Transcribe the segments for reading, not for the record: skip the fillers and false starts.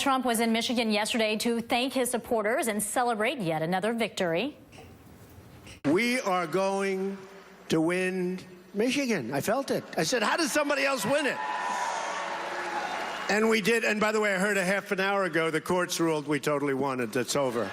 Trump was in Michigan yesterday to thank his supporters and celebrate yet another victory. We are going to win Michigan. I felt it. I said, how does somebody else win it? And we did. And by the way, I heard a half an hour ago the courts ruled we totally won it. It's over.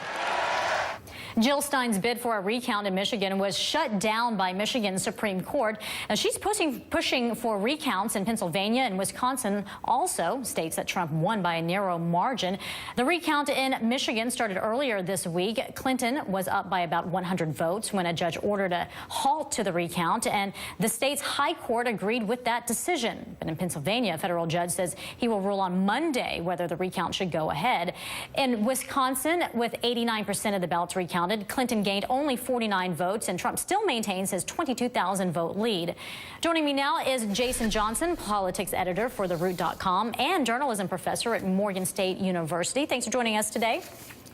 Jill Stein's bid for a recount in Michigan was shut down by Michigan's Supreme Court. Now, she's pushing for recounts in Pennsylvania and Wisconsin, also states that Trump won by a narrow margin. The recount in Michigan started earlier this week. Clinton was up by about 100 votes when a judge ordered a halt to the recount, and the state's high court agreed with that decision. But in Pennsylvania, a federal judge says he will rule on Monday whether the recount should go ahead. In Wisconsin, with 89% of the ballots recounted, Clinton gained only 49 votes, and Trump still maintains his 22,000 vote lead. Joining me now is Jason Johnson, politics editor for TheRoot.com and journalism professor at Morgan State University. Thanks for joining us today.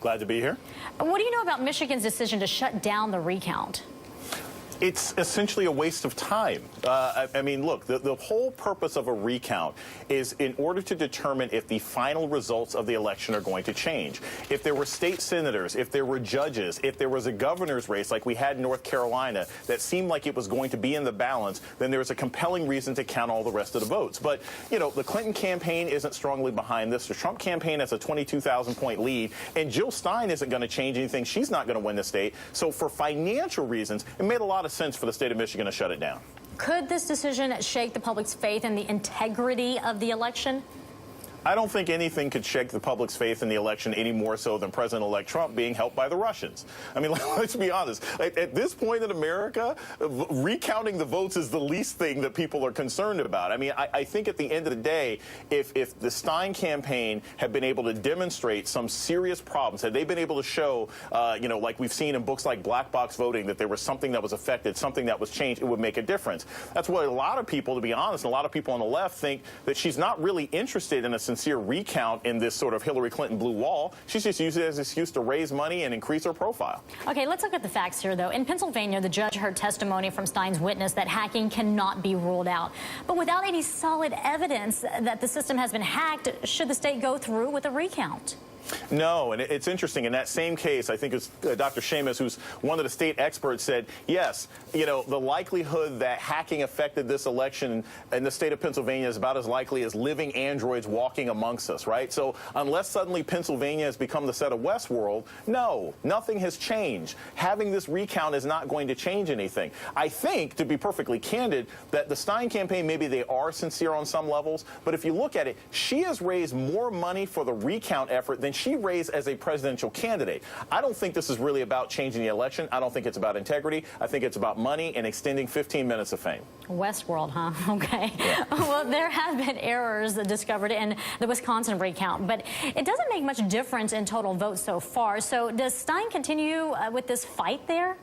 Glad to be here. What do you know about Michigan's decision to shut down the recount? It's essentially a waste of time. I mean, look, the whole purpose of a recount is in order to determine if the final results of the election are going to change. If there were state senators, if there were judges, if there was a governor's race like we had in North Carolina that seemed like it was going to be in the balance, then there was a compelling reason to count all the rest of the votes. But, you know, the Clinton campaign isn't strongly behind this. The Trump campaign has a 22,000-point lead, and Jill Stein isn't going to change anything. She's not going to win the state. So for financial reasons, it made a lot of sense for the state of Michigan to shut it down. Could this decision shake the public's faith in the integrity of the election? I don't think anything could shake the public's faith in the election any more so than President-elect Trump being helped by the Russians. I mean, let's be honest. At this point in America, recounting the votes is the least thing that people are concerned about. I mean, I think at the end of the day, if the Stein campaign had been able to demonstrate some serious problems, had they been able to show, you know, like we've seen in books like Black Box Voting, that there was something that was affected, something that was changed, it would make a difference. That's what a lot of people, to be honest, and a lot of people on the left think that she's not really interested in a sincere recount in this sort of Hillary Clinton blue wall. She's just used it as an excuse to raise money and increase her profile. Okay, let's look at the facts here, though. In Pennsylvania, the judge heard testimony from Stein's witness that hacking cannot be ruled out. But without any solid evidence that the system has been hacked, should the state go through with a recount? No, and it's interesting. In that same case, I think it's Dr. Seamus, who's one of the state experts, said, yes, you know, the likelihood that hacking affected this election in the state of Pennsylvania is about as likely as living androids walking amongst us, right? So unless suddenly Pennsylvania has become the set of Westworld, no, nothing has changed. Having this recount is not going to change anything. I think, to be perfectly candid, that the Stein campaign, maybe they are sincere on some levels, but if you look at it, she has raised more money for the recount effort than she raised as a presidential candidate. I don't think this is really about changing the election. I don't think it's about integrity. I think it's about money and extending 15 minutes of fame. Westworld, huh? Okay. Yeah. Well, there have been errors discovered in the Wisconsin recount, but it doesn't make much difference in total votes so far. So does Stein continue with this fight there?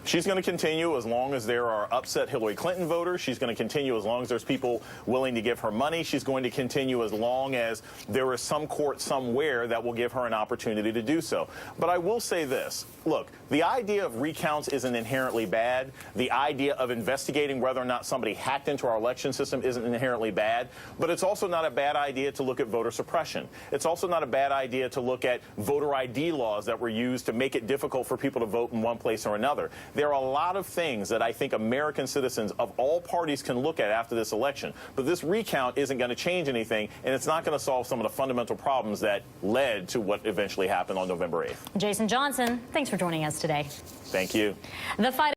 She's going to continue as long as there are upset Hillary Clinton voters. She's going to continue as long as there's people willing to give her money. She's going to continue as long as there is some court somewhere that will give her an opportunity to do so. But I will say this. Look, the idea of recounts isn't inherently bad. The idea of investigating whether or not somebody hacked into our election system isn't inherently bad. But it's also not a bad idea to look at voter suppression. It's also not a bad idea to look at voter ID laws that were used to make it difficult for people to vote in one place or another. There are a lot of things that I think American citizens of all parties can look at after this election. But this recount isn't going to change anything, and it's not going to solve some of the fundamental problems that led to what eventually happened on November 8th. Jason Johnson, thanks for joining us today. Thank you. The fight